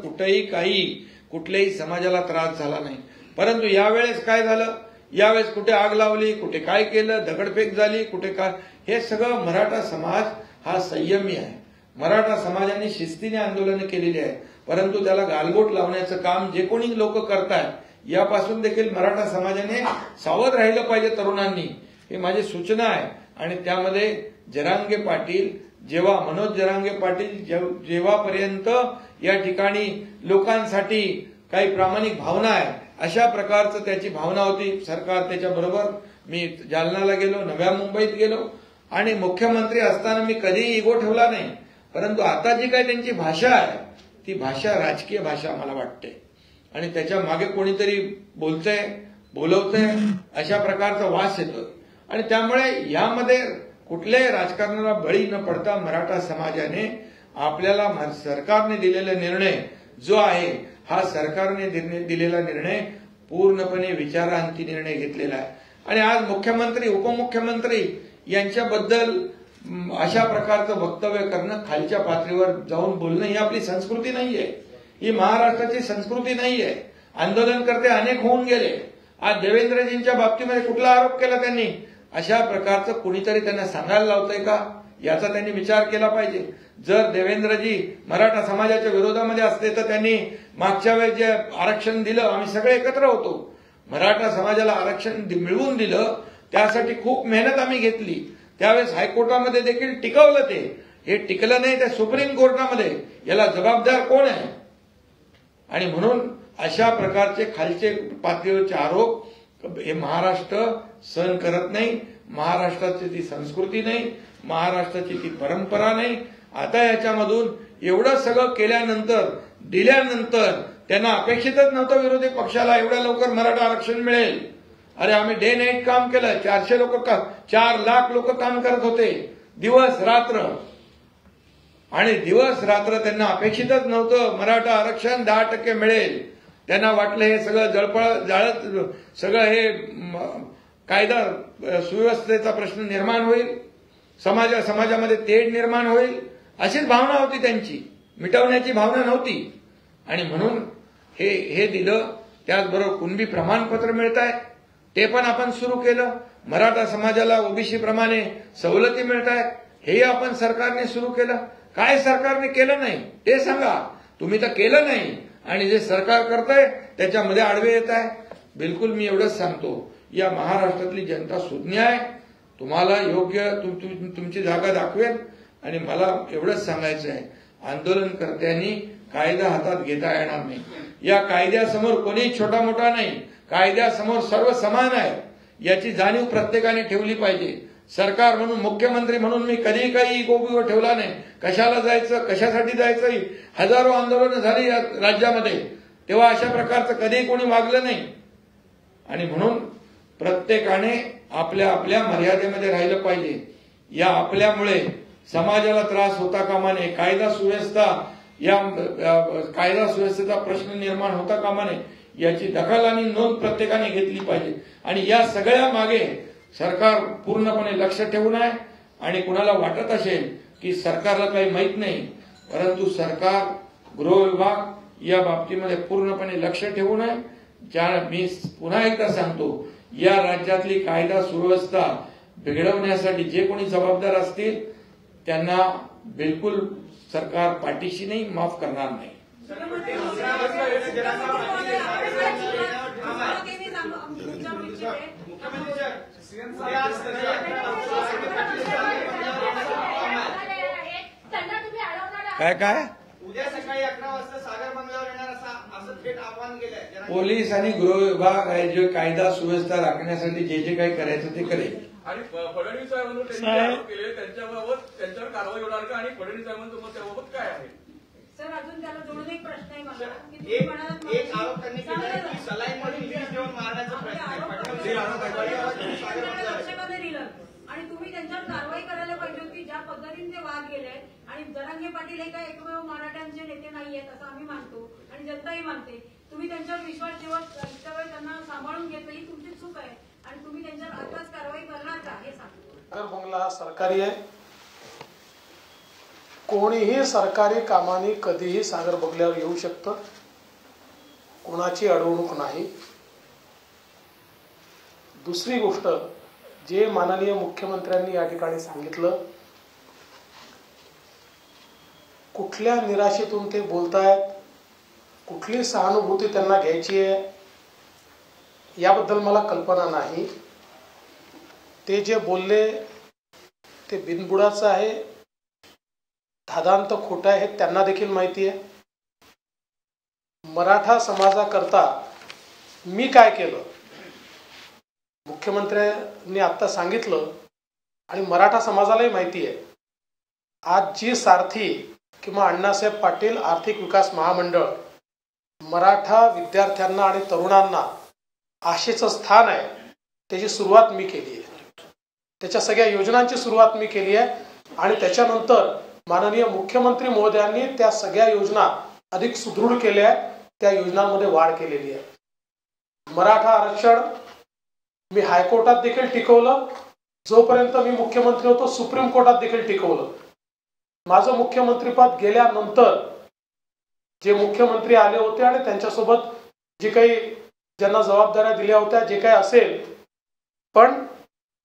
कुठल्याही समाजाला त्रास झाला नाही. परंतु यावेळेस काय झालं, यावेळेस कुठे आग लावली, कुठे काय केलं, दगडफेक झाली, कुठे काय, हे सगळं मराठा समाज हा संयमी आहे. मराठा समाजाने शिस्तीने आंदोलनं केलेली आहे. परंतु त्याला गालबोट लावण्याचं काम जे कोणी लोक करतायत, यापासून देखील मराठा समाजाने सावध राहिलं पाहिजे तरुणांनी, हे माझी सूचना आहे. आणि त्यामध्ये जरांगे पाटील मनोज जरांगे पाटील जेव्हापर्यंत या ठिकाणी लोकांसाठी काही प्रामाणिक भावना आहे, अशा प्रकारचं त्याची भावना होती. सरकार त्याच्याबरोबर, मी जालनाला गेलो, नव्या मुंबईत गेलो, आणि मुख्यमंत्री असताना मी कधीही इगो ठेवला नाही. परंतु आता जी काही त्यांची भाषा आहे, ती भाषा राजकीय भाषा मला वाटते, आणि त्याच्या मागे कोणीतरी बोलवतंय अशा प्रकारचा वास येतो. आणि त्यामुळे यामध्ये कुठल्याही राजकारणाला बळी न पडता मराठा समाजाने आपल्याला सरकारने दिलेला निर्णय जो आहे, हा सरकारने दिलेला निर्णय पूर्णपणे विचारांती निर्णय घेतलेला आहे. आणि आज मुख्यमंत्री, उपमुख्यमंत्री यांच्याबद्दल अशा प्रकारचं वक्तव्य करणं, खालच्या पातळीवर जाऊन बोलणं, ही आपली संस्कृती नाहीये, ही महाराष्ट्राची संस्कृती नाहीये. आंदोलनकर्ते अनेक होऊन गेले. आज देवेंद्रजींच्या बाबतीमध्ये कुठला आरोप केला त्यांनी, अशा प्रकारचं कुणीतरी त्यांना सांगायला लावतंय का, याचा त्यांनी विचार केला पाहिजे. जर देवेंद्रजी मराठा समाजाच्या विरोधामध्ये असते तर त्यांनी मागच्या वेळेस जे आरक्षण दिलं, आम्ही सगळे एकत्र होतो, मराठा समाजाला आरक्षण मिळवून दिलं, त्यासाठी खूप मेहनत आम्ही घेतली. त्यावेळेस हायकोर्टामध्ये देखील टिकवलं ते, हे टिकलं नाही त्या सुप्रीम कोर्टामध्ये. याला जबाबदार कोण आहे? आणि म्हणून अशा प्रकारचे खालचे पातळीवरचे आरोप हे महाराष्ट्र सहन करत नाही. महाराष्ट्राची ती संस्कृती नाही, महाराष्ट्राची ती परंपरा नाही. आता याच्यामधून एवढं सगळं केल्यानंतर, दिल्यानंतर त्यांना अपेक्षितच नव्हतं विरोधी पक्षाला एवढ्या लवकर मराठा आरक्षण मिळेल. अरे आम्ही डे नाईट काम केलं, 4 लाख लोक काम करत होते दिवस रात्र, आणि दिवस रात्र त्यांना अपेक्षितच नव्हतं मराठा आरक्षण 10% मिळेल. त्यांना वाटलं हे सगळं जाळत सगळं हे कायदा सुव्यवस्थेचा प्रश्न निर्माण होईल, समाजामध्ये तेढ निर्माण होईल, अशीच भावना होती त्यांची, मिटवण्याची भावना नव्हती. आणि म्हणून हे दिलं. त्याचबरोबर कुणबी प्रमाणपत्र मिळत आहे, ते पण आपण सुरू केलं. मराठा समाजाला ओबीसी प्रमाणे सवलती मिळत आहेत, हेही आपण सरकारने सुरू केलं. काय सरकारने केलं नाही ते सांगा, तुम्ही तर केलं नाही, आणि जे सरकार करतंय त्याच्यामध्ये आडवे येत आहे. बिलकुल मी एवढंच सांगतो, या महाराष्ट्रातली जनता सुज्ञ आहे, तुम्हाला योग्य तुमची जागा दाखवेल. आणि मला एवढंच सांगायचं आहे, आंदोलनकर्त्यांनी कायदा हातात घेता येणार नाही. या कायद्यासमोर कोणीही छोटा मोठा नाही, कायद्यासमोर सर्व समान आहे, याची जाणीव प्रत्येकाने ठेवली पाहिजे. सरकार म्हणून, मुख्यमंत्री म्हणून मी कधीही काही इगो ठेवला नाही. कशाला जायचं, कशासाठी जायचं, हजारो आंदोलनं झाली या राज्यामध्ये, तेव्हा अशा प्रकारचं कधीही कोणी वागलं नाही. आणि म्हणून प्रत्येकाने आपल्या आपल्या मर्यादेमध्ये राहिलं पाहिजे. या आपल्यामुळे समाजाला त्रास होता कामा नये, कायदा सुव्यवस्थेचा प्रश्न निर्माण होता कामा नये, याची दखल आणि नोंद प्रत्येकाने घेतली पाहिजे. आणि या सगळ्या मागे सरकार पूर्णपणे लक्ष ठेवून आहे. आणि कुणाला वाटत असेल की सरकारला काही माहित नाही, परंतु सरकार, गृह विभाग या बाबतीमध्ये पूर्णपणे लक्ष ठेवून आहे. मी पुन्हा एकदा सांगतो, या राज्यातली कायदा सुव्यवस्था बिघडवण्यासाठी जे कोणी जबाबदार असतील त्यांना बिलकुल सरकार पाठीशी नाही, माफ करणार नाही. काय उद्या सकाळी 11 वाजता सागर बंगल्यावर येणार असं थेट आव्हान केलंय. पोलीस आणि गृह विभाग आहे जे कायदा सुव्यवस्था राखण्यासाठी जे जे काही करायचं ते करेल. आणि फडणवीस साहेबांवर त्यांनी आरोप केले त्यांच्यावर कारवाई होणार का आणि फडणवीस साहेबांचं मत त्याबाबत काय आहे? सर अजून त्याला जोडून एक प्रश्न आहे मला की तुम्ही एक म्हणालात एक आरोप त्यांनी केला आहे की सलाईन मध्ये विष देऊन मारण्याचा प्रयत्न आहे. लक्षामध्ये दिलं आणि तुम्ही त्यांच्यावर कारवाई करायला पाहिजे होती. ज्या पद्धतीने ते वाद गेले आणि जरांगे पाटील हे काय एकमेव मराठ्यांचे नेते नाहीयेत असं आम्ही मानतो आणि जनताही मानते. तुम्ही त्यांच्यावर विश्वास ठेवत इतक्या वेळ त्यांना सांभाळून घेतलं ही तुमची चूक आहे आणि तुम्ही त्यांच्यावर आताच कारवाई करणार का हे सांगतो. सागर बंगला हा सरकारी आहे. कोणीही सरकारी कामाने कधीही सागर बंगल्यावर येऊ शकतं. कोणाची अडवणूक नाही. दुसरी गोष्ट जे माननीय मुख्यमंत्र्यांनी या ठिकाणी सांगितलं, कुठल्या निराशेतून ते बोलतायत, कुठली सहानुभूती त्यांना घ्यायची आहे याबद्दल मला कल्पना नाही. ते जे बोलले ते बिनबुडाचं आहे, धादांत खोटं आहे हे त्यांना देखील माहिती आहे. मराठा समाजाकरता मी काय केलं मुख्यमंत्र्यांनी आता सांगितलं आणि मराठा समाजालाही माहिती आहे. आज जी सारथी किंवा अण्णासाहेब पाटील आर्थिक विकास महामंडळ मराठा विद्यार्थ्यांना आणि तरुणांना आशेचं स्थान आहे, त्याची सुरुवात मी केली आहे. त्याच्या सगळ्या योजनांची सुरुवात मी केली आहे आणि त्याच्यानंतर माननीय मुख्यमंत्री महोदयांनी त्या सगळ्या योजना अधिक सुदृढ केल्या आहेत. त्या योजनांमध्ये वाढ केलेली आहे. मराठा आरक्षण मी हायकोर्टात देखील टिकवलं. जोपर्यंत मी मुख्यमंत्री होतो सुप्रीम कोर्टात देखील टिकवलं. माझं मुख्यमंत्रीपद गेल्यानंतर जे मुख्यमंत्री आले होते आणि त्यांच्यासोबत जे काही ज्यांना जबाबदाऱ्या दिल्या होत्या जे काही असेल, पण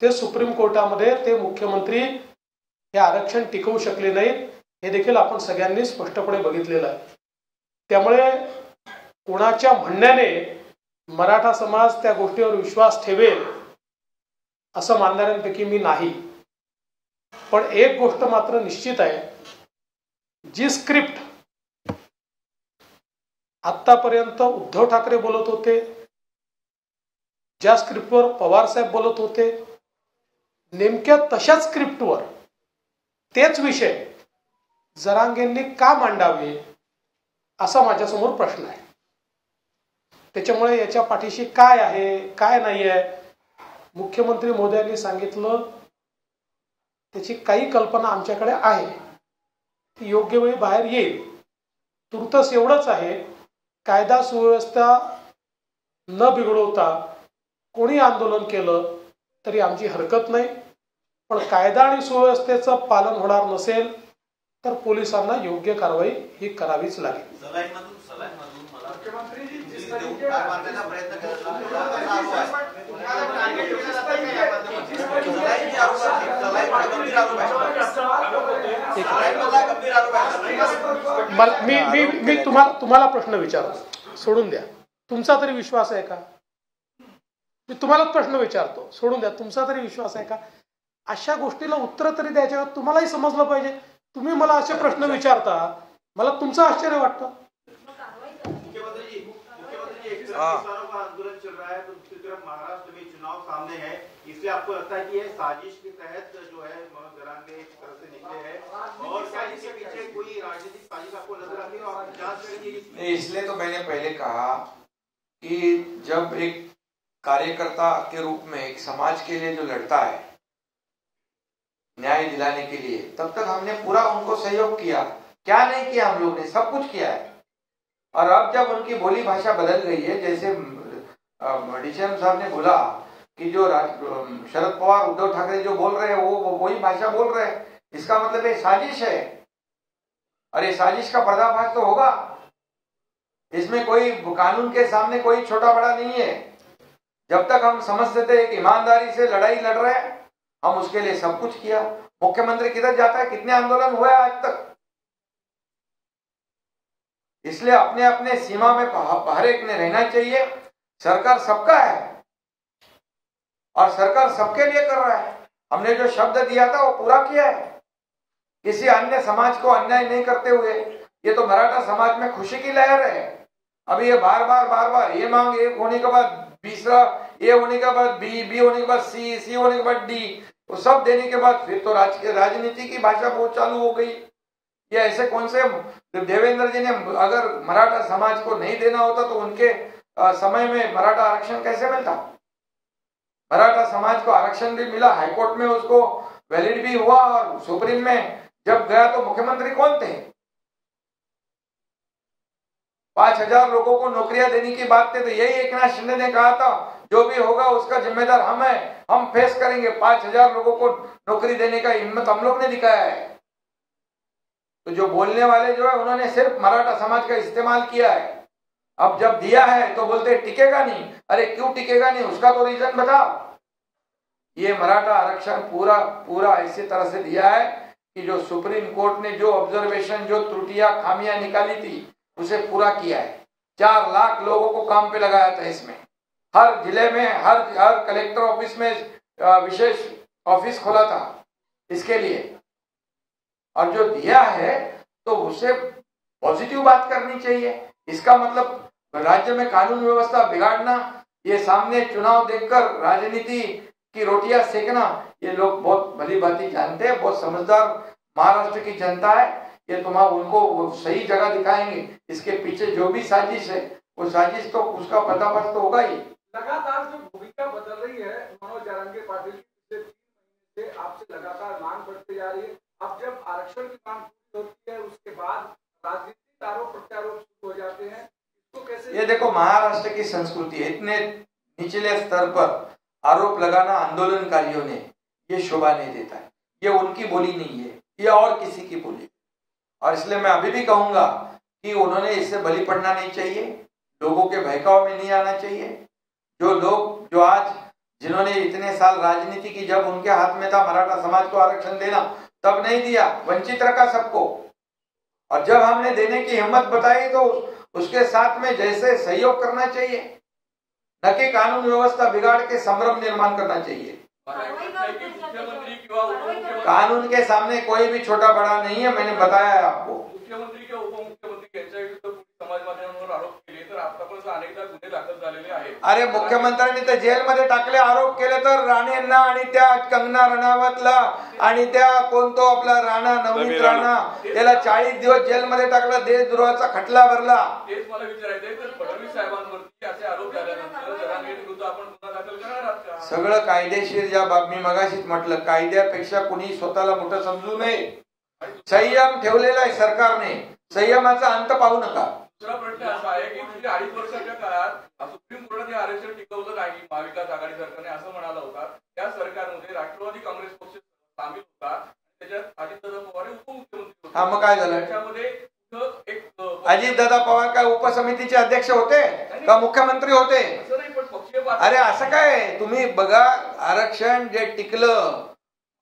ते सुप्रीम कोर्टामध्ये ते मुख्यमंत्री हे आरक्षण टिकवू शकले नाहीत. हे देखील आपण सगळ्यांनी स्पष्टपणे बघितलेलं आहे. त्यामुळे कोणाच्या म्हणण्याने मराठा समाज त्या गोष्टीवर विश्वास ठेवेल असं मानणाऱ्यांपैकी मी नाही. पण एक गोष्ट मात्र निश्चित आहे, जी स्क्रिप्ट आतापर्यंत उद्धव ठाकरे बोलत होते, ज्या स्क्रिप्टवर पवार साहेब बोलत होते, नेमक्या तशाच स्क्रिप्टवर तेच विषय जरांगेंनी का मांडावे असा माझ्यासमोर प्रश्न आहे. त्याच्यामुळे याच्या पाठीशी काय आहे काय नाही आहे मुख्यमंत्री महोदयांनी सांगितलं, त्याची काही कल्पना आमच्याकडे आहे, ती योग्य वेळी बाहेर येईल. तुर्तस एवढंच आहे, कायदा सुव्यवस्था न बिघडवता कोणी आंदोलन केलं तरी आमची हरकत नाही. पण कायदा आणि सुव्यवस्थेचं पालन होणार नसेल तर पोलिसांना योग्य कारवाई ही करावीच लागेल. मी तुम्हाला प्रश्न विचारतो, सोडून द्या. तुमचा तरी विश्वास आहे का? मी तुम्हालाच प्रश्न विचारतो, सोडून द्या. तुमचा तरी विश्वास आहे का? अशा गोष्टीला उत्तर तरी द्यायच्या. तुम्हालाही समजलं पाहिजे. तुम्ही मला असे प्रश्न विचारता, मला तुमचं आश्चर्य वाटतं. आंदोलन चल रहा है तो दूसरी तरफ महाराष्ट्र में चुनाव सामने है, इसलिए आपको लगता है कि ये साजिश के तहत जो है मनोज जरांगे एक तरह से निकले हैं और साजिश के पीछे कोई राजनीतिक साजिश आपको नजर आती है और जांच करेंगे? इसलिए तो मैंने पहले कहा कि जब एक कार्यकर्ता के रूप में एक समाज के लिए जो लड़ता है न्याय दिलाने के लिए, तब तक हमने पूरा उनको सहयोग किया. क्या नहीं किया? हम लोग ने सब कुछ किया है. और अब जब उनकी बोली भाषा बदल गई है, जैसे डीसीएम साहब ने बोला कि जो शरद पवार उद्धव ठाकरे जो बोल रहे हैं वो वही भाषा बोल रहे हैं, इसका मतलब ये साजिश है. और ये साजिश का पर्दाफाश तो होगा. इसमें कोई कानून के सामने कोई छोटा बड़ा नहीं है. जब तक हम समझते थे एक ईमानदारी से लड़ाई लड़ रहे हैं, हम उसके लिए सब कुछ किया. मुख्यमंत्री किधर जाता है, कितने आंदोलन हुए आज तक. इसलिए अपने अपने सीमा में हर एक ने रहना चाहिए. सरकार सबका है और सरकार सबके लिए कर रहा है. हमने जो शब्द दिया था वो पूरा किया है. किसी अन्य समाज को अन्याय नहीं करते हुए. ये तो मराठा समाज में खुशी की लहर है. अभी ये बार बार ये मांग ए होने के बाद दूसरा, ए होने के बाद बी होने के बाद सी होने के बाद डी, वो सब देने के बाद फिर तो राजनीति की भाषा बहुत चालू हो गई। ये ऐसे कौन से देवेंद्र जी ने अगर मराठा समाज को नहीं देना होता तो उनके समय में मराठा आरक्षण कैसे मिलता? मराठा समाज को आरक्षण भी मिला, हाईकोर्ट में उसको वैलिड भी हुआ और सुप्रीम में जब गया तो मुख्यमंत्री कौन थे? 5000 लोगों को नौकरियां देने की बात थी तो यही एकनाथ शिंदे ने कहा था जो भी होगा उसका जिम्मेदार हम है, हम फेस करेंगे। 5000 लोगों को नौकरी देने का हिम्मत हम लोग ने दिखाया है। तो जो बोलने वाले जो है उन्होंने सिर्फ मराठा समाज का इस्तेमाल किया है। अब जब दिया है तो बोलते टिकेगा नहीं। अरे क्यों टिकेगा नहीं, उसका तो रीजन बताओ। ये मराठा आरक्षण पूरा ऐसी तरह से दिया है कि जो सुप्रीम कोर्ट ने जो ऑब्जर्वेशन, जो त्रुटियां, खामियां निकाली थी उसे पूरा किया है। 4 लाख लोगों को काम पे लगाया था इसमें। हर जिले में हर कलेक्टर ऑफिस में विशेष ऑफिस खोला था इसके लिए। और जो दिया है तो उसे पॉजिटिव बात करनी चाहिए। इसका मतलब राज्य में कानून व्यवस्था बिगाड़ना, ये सामने चुनाव देखकर राजनीति की रोटियां सेकना, ये लोग बहुत भली भांति जानते हैं। बहुत समझदार महाराष्ट्र की जनता है। ये उनको सही जगह दिखाएंगे। इसके पीछे जो भी साजिश है वो साजिश तो उसका पर्दाफाश तो होगा ही। लगातार जो भूमिका बदल रही है मनोज जरांगे पाटिल की, पिछले 3 महीने से आपसे लगातार मांग बढ़ती जा रही है। अब जब आरक्षण की मांग पूरी होती है उसके बाद राजनीतिक आरोप प्रत्यारोप शुरू हो जाते हैं, इसको कैसे? ये देखो महाराष्ट्र की संस्कृति है। इतने निचले स्तर पर आरोप लगाना आंदोलनकारियों ने ये शोभा नहीं देता है। ये उनकी बोली नहीं है, ये और किसी की बोली। और इसलिए मैं अभी भी कहूंगा कि उन्होंने इससे बलि पड़ना नहीं चाहिए, लोगों के बहकाव में नहीं आना चाहिए। जो लोग जो आज जिन्होंने इतने साल राजनीति की, जब उनके हाथ में था मराठा समाज को आरक्षण देना तब नहीं दिया, वंचित रखा सबको। और जब हमने देने की हिम्मत बताई तो उसके साथ में जैसे सहयोग करना चाहिए, न कि कानून व्यवस्था बिगाड़ के संभ्रम निर्माण करना चाहिए। कानून के सामने कोई भी छोटा बड़ा नहीं है, मैंने बताया है आपको। मुख्यमंत्री किंवा उपमुख्यमंत्री यांच्या विरुद्ध समाज माध्यमांवर आरोप केले तर आतापर्यंत अनेकदा गुन्हे दाखल झालेले आहेत। अरे मुख्यमंत्र्यांनी तर जेलमध्ये टाकले आरोप केले तर राणेंना आणि त्या कंगना रणावतला आणि त्या कोणतो आपला राणा नवनीत राणा त्याला 40 दिवस जेलमध्ये टाकलं, देशद्रोहाचा खटला भरला। तेच मला विचारायचंय तर फडणवीस साहेबांवरती असे आरोप झाल्यानंतर जरांगे विरुद्ध आपण गुन्हा दाखल करणार आहात का? सगळं कायदेशीर, ज्या मी मगाशीच म्हटलं, कायद्यापेक्षा कुणी स्वतःला मोठं समजू नये। संयम ठेवलेला आहे सरकारने, संयमाचा अंत पाहू नका। दुसरा प्रश्न असा आहे की 2.5 वर्षाच्या काळात सुप्रीम कोर्टाने आरक्षण टिकवलं नाही, महाविकास आघाडी सरकारने असं म्हणाला होता। त्या सरकारमध्ये राष्ट्रवादी काँग्रेस पक्ष सामील होता, त्याच्यात अजितदादा पवार उपमुख्यमंत्री होते। हा मग काय झालं? त्याच्यामध्ये एक अजितदादा पवार काय उपसमितीचे अध्यक्ष होते का मुख्यमंत्री होते? असं नाही, पण पक्षीय अरे असं काय, तुम्ही बघा आरक्षण जे टिकलं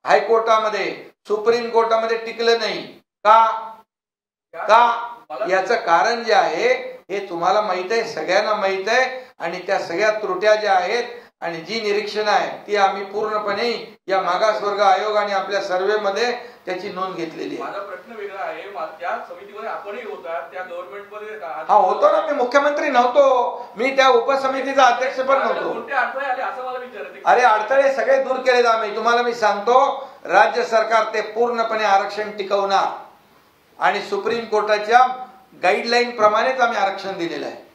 हायकोर्टामध्ये, सुप्रीम कोर्टामध्ये टिकलं नाही का? याचं कारण जे आहे हे तुम्हाला माहित आहे, सगळ्यांना माहित आहे। आणि त्या सगळ्या त्रुट्या ज्या आहेत आणि जी निरीक्षण आहे ती आम्ही पूर्णपणे या मागासवर्ग आयोग आणि आपल्या सर्व्हे मध्ये त्याची नोंद घेतलेली आहे। माझा प्रश्न वेगळा आहे, त्या समितीमध्ये आपणही होता, त्या गव्हर्नमेंटमध्ये हा होतो ना, मी मुख्यमंत्री नव्हतो, मी त्या उपसमितीचा अध्यक्ष पण नव्हतो। कोणते अडथळे आले असं मला विचारायचं? अरे अडथळे सगळे दूर केले आम्ही। तुम्हाला मी सांगतो, राज्य सरकार ते पूर्णपणे आरक्षण टिकवणार आणि सुप्रीम कोर्टाच्या गाईडलाईन प्रमाणेच आम्ही आरक्षण दिलेलं आहे।